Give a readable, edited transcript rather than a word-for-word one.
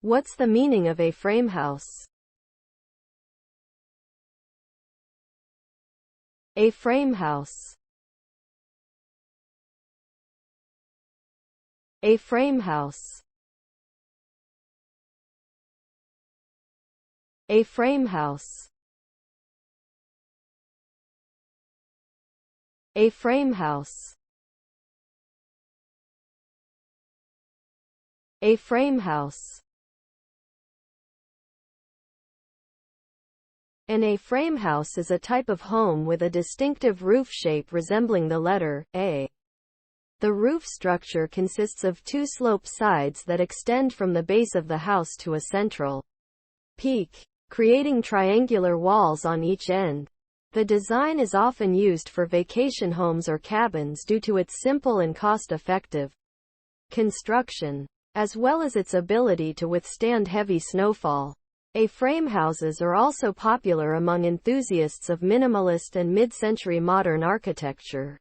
What's the meaning of a frame house? A frame house. A frame house. A frame house. A frame house. A frame house. An A-frame house is a type of home with a distinctive roof shape resembling the letter A. The roof structure consists of two sloped sides that extend from the base of the house to a central peak, creating triangular walls on each end. The design is often used for vacation homes or cabins due to its simple and cost-effective construction, as well as its ability to withstand heavy snowfall. A-frame houses are also popular among enthusiasts of minimalist and mid-century modern architecture.